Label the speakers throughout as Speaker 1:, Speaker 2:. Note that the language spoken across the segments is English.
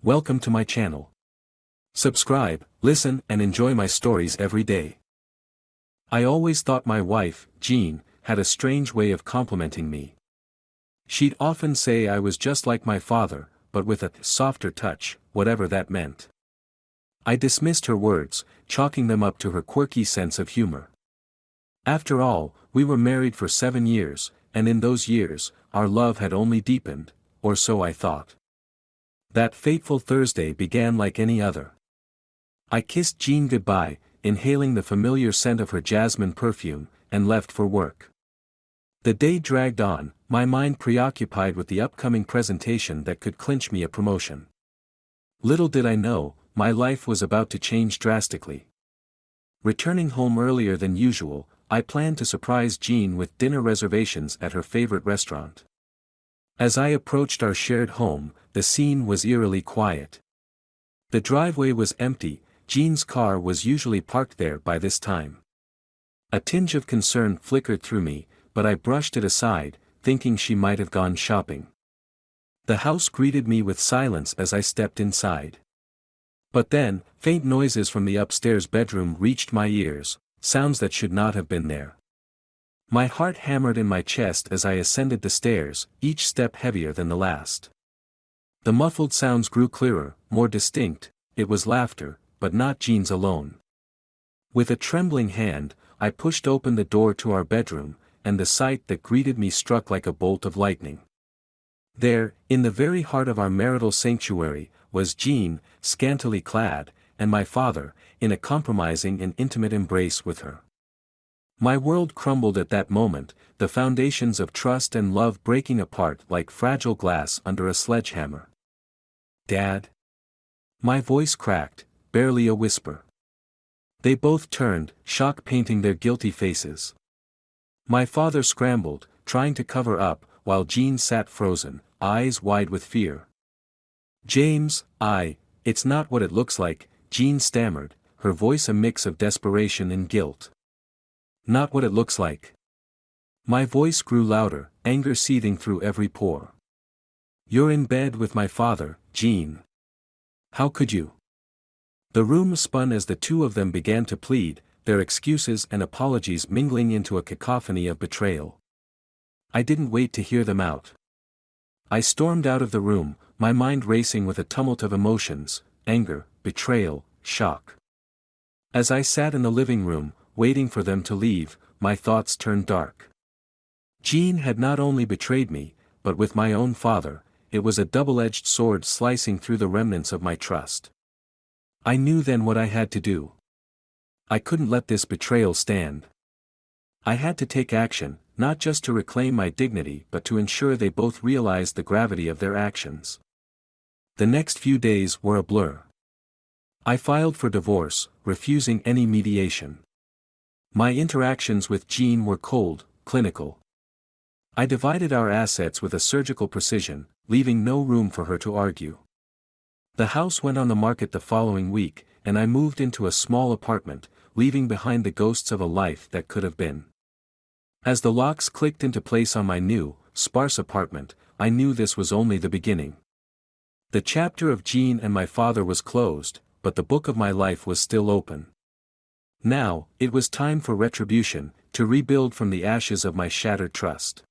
Speaker 1: Welcome to my channel. Subscribe, listen, and enjoy my stories every day. I always thought my wife, Jean, had a strange way of complimenting me. She'd often say I was just like my father, but with a softer touch, whatever that meant. I dismissed her words, chalking them up to her quirky sense of humor. After all, we were married for 7 years, and in those years, our love had only deepened, or so I thought. That fateful Thursday began like any other. I kissed Jean goodbye, inhaling the familiar scent of her jasmine perfume, and left for work. The day dragged on, my mind preoccupied with the upcoming presentation that could clinch me a promotion. Little did I know, my life was about to change drastically. Returning home earlier than usual, I planned to surprise Jean with dinner reservations at her favorite restaurant. As I approached our shared home, the scene was eerily quiet. The driveway was empty, Jean's car was usually parked there by this time. A tinge of concern flickered through me, but I brushed it aside, thinking she might have gone shopping. The house greeted me with silence as I stepped inside. But then, faint noises from the upstairs bedroom reached my ears, sounds that should not have been there. My heart hammered in my chest as I ascended the stairs, each step heavier than the last. The muffled sounds grew clearer, more distinct. It was laughter, but not Jean's alone. With a trembling hand, I pushed open the door to our bedroom, and the sight that greeted me struck like a bolt of lightning. There, in the very heart of our marital sanctuary, was Jean, scantily clad, and my father, in a compromising and intimate embrace with her. My world crumbled at that moment, the foundations of trust and love breaking apart like fragile glass under a sledgehammer. "Dad?" My voice cracked, barely a whisper. They both turned, shock painting their guilty faces. My father scrambled, trying to cover up, while Jean sat frozen, eyes wide with fear. "James, it's not what it looks like," Jean stammered, her voice a mix of desperation and guilt. "Not what it looks like." My voice grew louder, anger seething through every pore. "You're in bed with my father, Jean. How could you?" The room spun as the two of them began to plead, their excuses and apologies mingling into a cacophony of betrayal. I didn't wait to hear them out. I stormed out of the room, my mind racing with a tumult of emotions: anger, betrayal, shock. As I sat in the living room, waiting for them to leave, my thoughts turned dark. Jean had not only betrayed me, but with my own father, it was a double-edged sword slicing through the remnants of my trust. I knew then what I had to do. I couldn't let this betrayal stand. I had to take action, not just to reclaim my dignity but to ensure they both realized the gravity of their actions. The next few days were a blur. I filed for divorce, refusing any mediation. My interactions with Jean were cold, clinical. I divided our assets with a surgical precision, leaving no room for her to argue. The house went on the market the following week, and I moved into a small apartment, leaving behind the ghosts of a life that could have been. As the locks clicked into place on my new, sparse apartment, I knew this was only the beginning. The chapter of Jean and my father was closed, but the book of my life was still open. Now, it was time for retribution, to rebuild from the ashes of my shattered trust.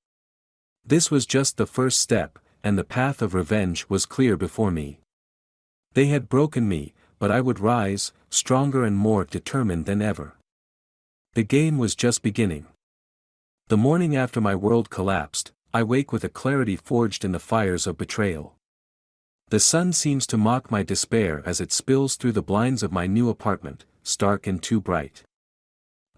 Speaker 1: This was just the first step, and the path of revenge was clear before me. They had broken me, but I would rise, stronger and more determined than ever. The game was just beginning. The morning after my world collapsed, I wake with a clarity forged in the fires of betrayal. The sun seems to mock my despair as it spills through the blinds of my new apartment, stark and too bright.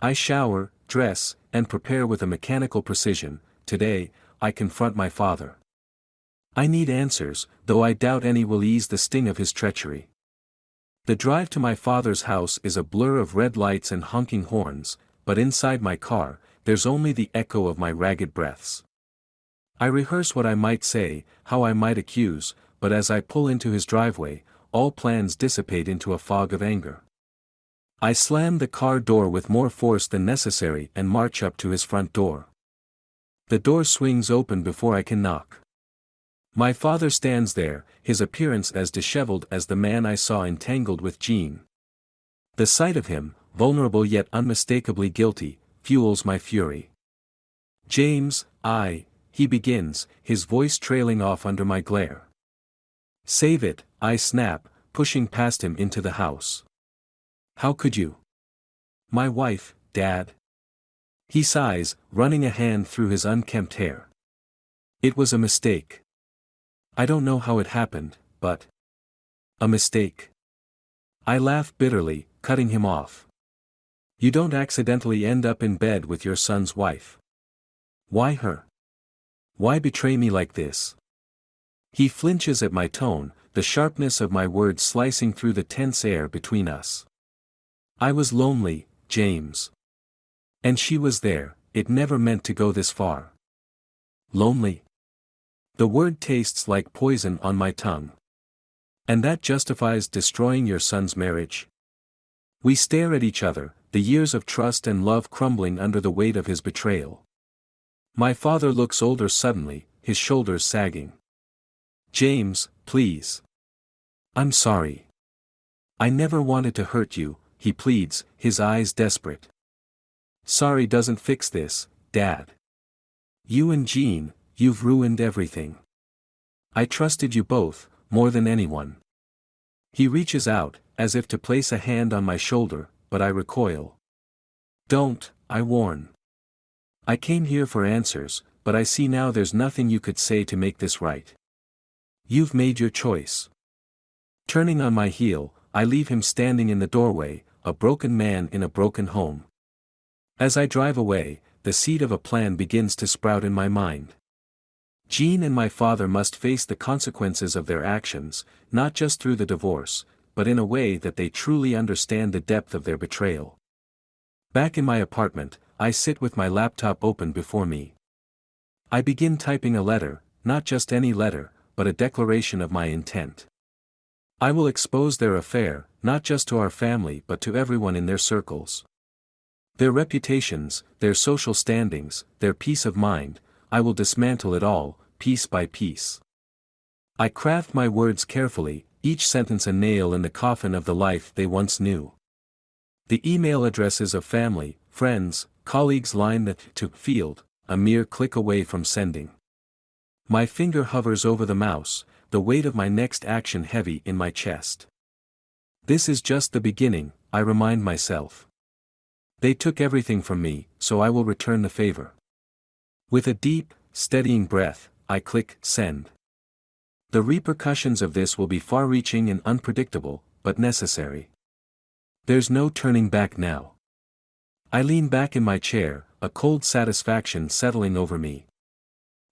Speaker 1: I shower, dress, and prepare with a mechanical precision. Today, I confront my father. I need answers, though I doubt any will ease the sting of his treachery. The drive to my father's house is a blur of red lights and honking horns, but inside my car, there's only the echo of my ragged breaths. I rehearse what I might say, how I might accuse, but as I pull into his driveway, all plans dissipate into a fog of anger. I slam the car door with more force than necessary and march up to his front door. The door swings open before I can knock. My father stands there, his appearance as disheveled as the man I saw entangled with Jean. The sight of him, vulnerable yet unmistakably guilty, fuels my fury. James, he begins, his voice trailing off under my glare. Save it, I snap, pushing past him into the house. How could you? My wife, Dad. He sighs, running a hand through his unkempt hair. It was a mistake. I don't know how it happened, but... a mistake. I laugh bitterly, cutting him off. You don't accidentally end up in bed with your son's wife. Why her? Why betray me like this? He flinches at my tone, the sharpness of my words slicing through the tense air between us. I was lonely, James. And she was there, it never meant to go this far. Lonely? The word tastes like poison on my tongue. And that justifies destroying your son's marriage? We stare at each other, the years of trust and love crumbling under the weight of his betrayal. My father looks older suddenly, his shoulders sagging. James, please. I'm sorry. I never wanted to hurt you, he pleads, his eyes desperate. Sorry doesn't fix this, Dad. You and Jean, you've ruined everything. I trusted you both, more than anyone. He reaches out, as if to place a hand on my shoulder, but I recoil. Don't, I warn. I came here for answers, but I see now there's nothing you could say to make this right. You've made your choice. Turning on my heel, I leave him standing in the doorway, a broken man in a broken home. As I drive away, the seed of a plan begins to sprout in my mind. Jean and my father must face the consequences of their actions, not just through the divorce, but in a way that they truly understand the depth of their betrayal. Back in my apartment, I sit with my laptop open before me. I begin typing a letter, not just any letter, but a declaration of my intent. I will expose their affair, not just to our family but to everyone in their circles. Their reputations, their social standings, their peace of mind, I will dismantle it all, piece by piece. I craft my words carefully, each sentence a nail in the coffin of the life they once knew. The email addresses of family, friends, colleagues line the to field, a mere click away from sending. My finger hovers over the mouse, the weight of my next action heavy in my chest. This is just the beginning, I remind myself. They took everything from me, so I will return the favor. With a deep, steadying breath, I click send. The repercussions of this will be far-reaching and unpredictable, but necessary. There's no turning back now. I lean back in my chair, a cold satisfaction settling over me.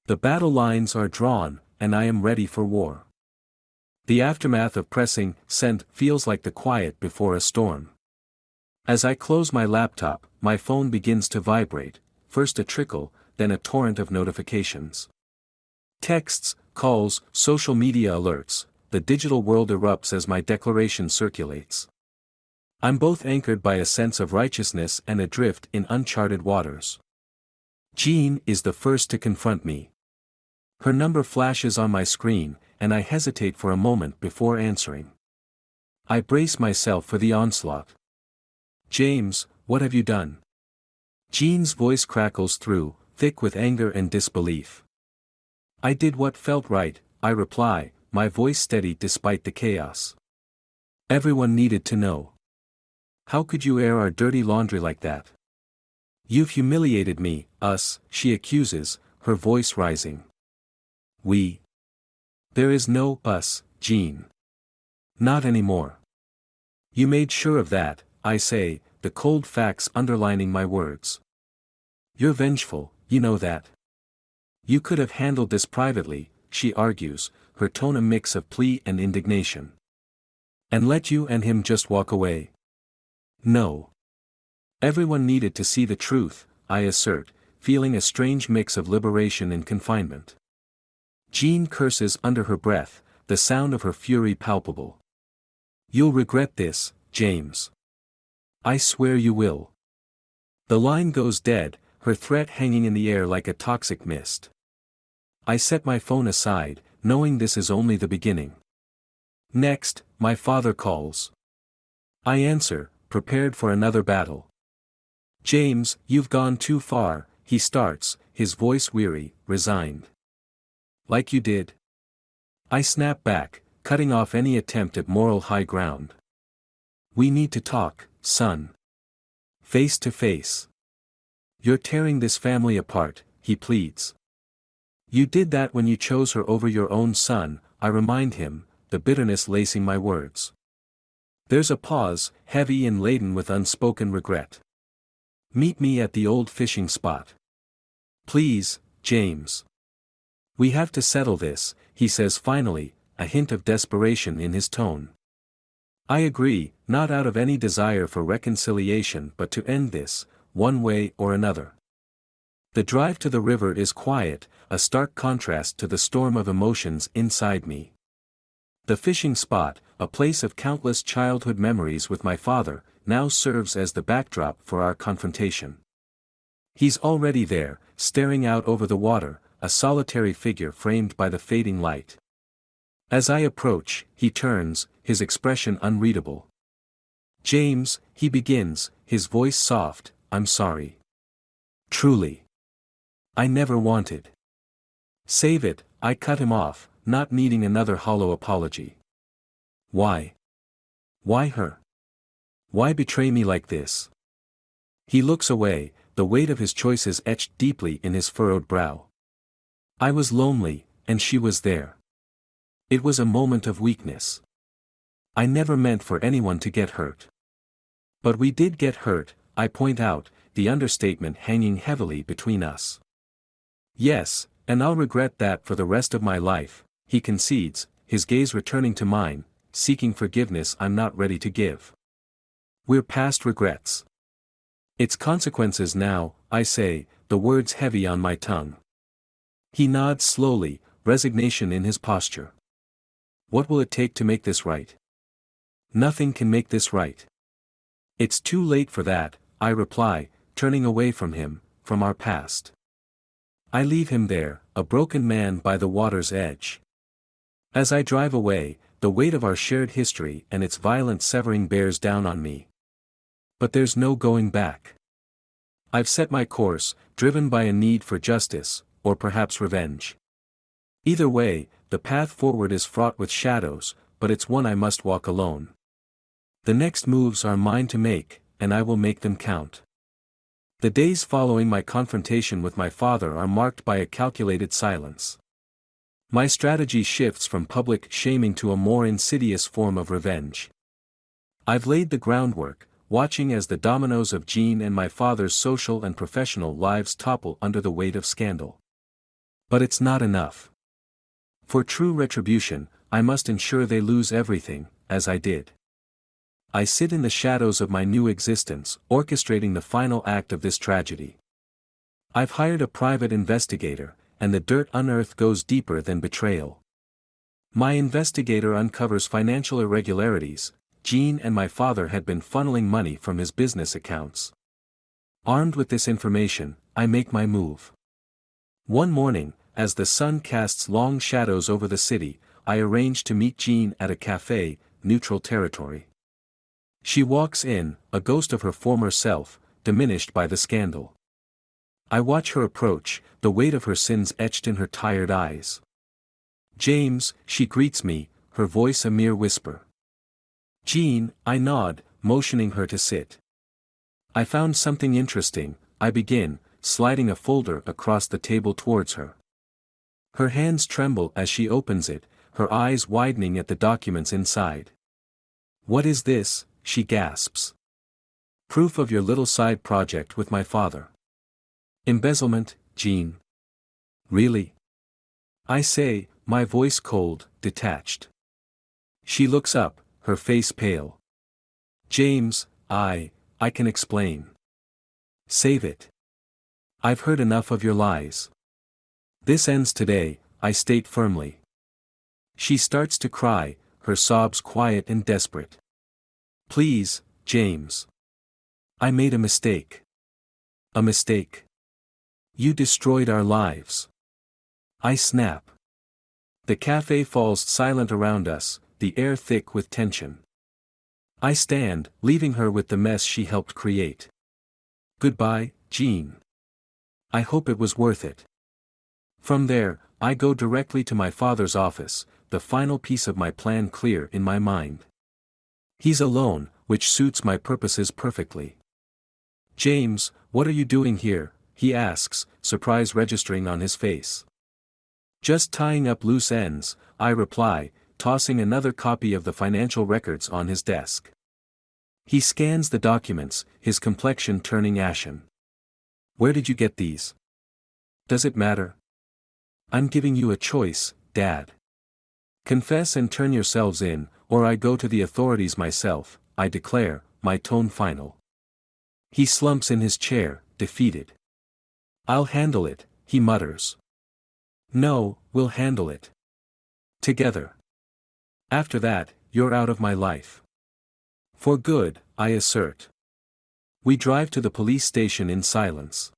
Speaker 1: The battle lines are drawn, and I am ready for war. The aftermath of pressing send feels like the quiet before a storm. As I close my laptop, my phone begins to vibrate, first a trickle, then a torrent of notifications. Texts, calls, social media alerts, the digital world erupts as my declaration circulates. I'm both anchored by a sense of righteousness and adrift in uncharted waters. Jean is the first to confront me. Her number flashes on my screen, and I hesitate for a moment before answering. I brace myself for the onslaught. James, what have you done? Jean's voice crackles through, thick with anger and disbelief. I did what felt right, I reply, my voice steady despite the chaos. Everyone needed to know. How could you air our dirty laundry like that? You've humiliated me, us, she accuses, her voice rising. We. There is no us, Jean. Not anymore. You made sure of that, I say, the cold facts underlining my words. You're vengeful, you know that. You could have handled this privately, she argues, her tone a mix of plea and indignation. And let you and him just walk away. No. Everyone needed to see the truth, I assert, feeling a strange mix of liberation and confinement. Jean curses under her breath, the sound of her fury palpable. You'll regret this, James. I swear you will. The line goes dead, her threat hanging in the air like a toxic mist. I set my phone aside, knowing this is only the beginning. Next, my father calls. I answer, prepared for another battle. James, you've gone too far, he starts, his voice weary, resigned. Like you did? I snap back, cutting off any attempt at moral high ground. We need to talk, son. Face to face. You're tearing this family apart, he pleads. You did that when you chose her over your own son, I remind him, the bitterness lacing my words. There's a pause, heavy and laden with unspoken regret. Meet me at the old fishing spot. Please, James. We have to settle this, he says finally, a hint of desperation in his tone. I agree, not out of any desire for reconciliation but to end this, one way or another. The drive to the river is quiet, a stark contrast to the storm of emotions inside me. The fishing spot, a place of countless childhood memories with my father, now serves as the backdrop for our confrontation. He's already there, staring out over the water, a solitary figure framed by the fading light. As I approach, he turns, his expression unreadable. James, he begins, his voice soft, I'm sorry. Truly. I never wanted. Save it, I cut him off, not needing another hollow apology. Why? Why her? Why betray me like this? He looks away, the weight of his choices etched deeply in his furrowed brow. I was lonely, and she was there. It was a moment of weakness. I never meant for anyone to get hurt. But we did get hurt, I point out, the understatement hanging heavily between us. Yes, and I'll regret that for the rest of my life, he concedes, his gaze returning to mine, seeking forgiveness I'm not ready to give. We're past regrets. It's consequences now, I say, the words heavy on my tongue. He nods slowly, resignation in his posture. What will it take to make this right? Nothing can make this right. It's too late for that, I reply, turning away from him, from our past. I leave him there, a broken man by the water's edge. As I drive away, the weight of our shared history and its violent severing bears down on me. But there's no going back. I've set my course, driven by a need for justice, or perhaps revenge. Either way, the path forward is fraught with shadows, but it's one I must walk alone. The next moves are mine to make, and I will make them count. The days following my confrontation with my father are marked by a calculated silence. My strategy shifts from public shaming to a more insidious form of revenge. I've laid the groundwork, watching as the dominoes of Jean and my father's social and professional lives topple under the weight of scandal. But it's not enough. For true retribution, I must ensure they lose everything, as I did. I sit in the shadows of my new existence, orchestrating the final act of this tragedy. I've hired a private investigator, and the dirt unearthed goes deeper than betrayal. My investigator uncovers financial irregularities. Jean and my father had been funneling money from his business accounts. Armed with this information, I make my move. One morning, as the sun casts long shadows over the city, I arrange to meet Jean at a cafe, neutral territory. She walks in, a ghost of her former self, diminished by the scandal. I watch her approach, the weight of her sins etched in her tired eyes. James, she greets me, her voice a mere whisper. Jean, I nod, motioning her to sit. I found something interesting, I begin, sliding a folder across the table towards her. Her hands tremble as she opens it, her eyes widening at the documents inside. What is this? She gasps. Proof of your little side project with my father. Embezzlement, Jean. Really? I say, my voice cold, detached. She looks up, her face pale. James, I can explain. Save it. I've heard enough of your lies. This ends today, I state firmly. She starts to cry, her sobs quiet and desperate. Please, James. I made a mistake. A mistake. You destroyed our lives. I snap. The cafe falls silent around us, the air thick with tension. I stand, leaving her with the mess she helped create. Goodbye, Jean. I hope it was worth it. From there, I go directly to my father's office, the final piece of my plan clear in my mind. He's alone, which suits my purposes perfectly. "James, what are you doing here?" he asks, surprise registering on his face. "Just tying up loose ends," I reply, tossing another copy of the financial records on his desk. He scans the documents, his complexion turning ashen. "Where did you get these?" "Does it matter?" "I'm giving you a choice, Dad. Confess and turn yourselves in, or I go to the authorities myself," I declare, my tone final. He slumps in his chair, defeated. "I'll handle it," he mutters. "No, we'll handle it. Together. After that, you're out of my life. For good," I assert. We drive to the police station in silence.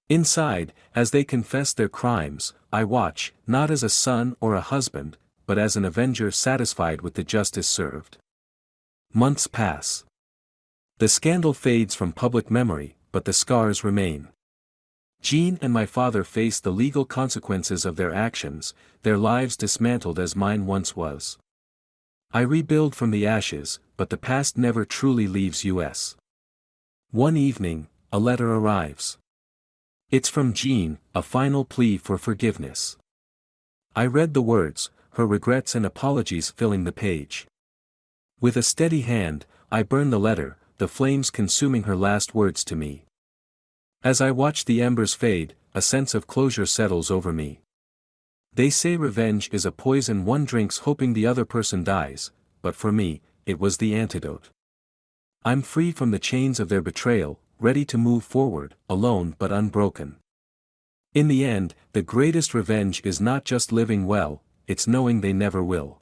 Speaker 1: Inside, as they confess their crimes, I watch, not as a son or a husband, but as an avenger satisfied with the justice served. Months pass. The scandal fades from public memory, but the scars remain. Jean and my father face the legal consequences of their actions, their lives dismantled as mine once was. I rebuild from the ashes, but the past never truly leaves us. One evening, a letter arrives. It's from Jean, a final plea for forgiveness. I read the words, her regrets and apologies filling the page. With a steady hand, I burn the letter, the flames consuming her last words to me. As I watch the embers fade, a sense of closure settles over me. They say revenge is a poison one drinks hoping the other person dies, but for me, it was the antidote. I'm free from the chains of their betrayal, ready to move forward, alone but unbroken. In the end, the greatest revenge is not just living well, it's knowing they never will.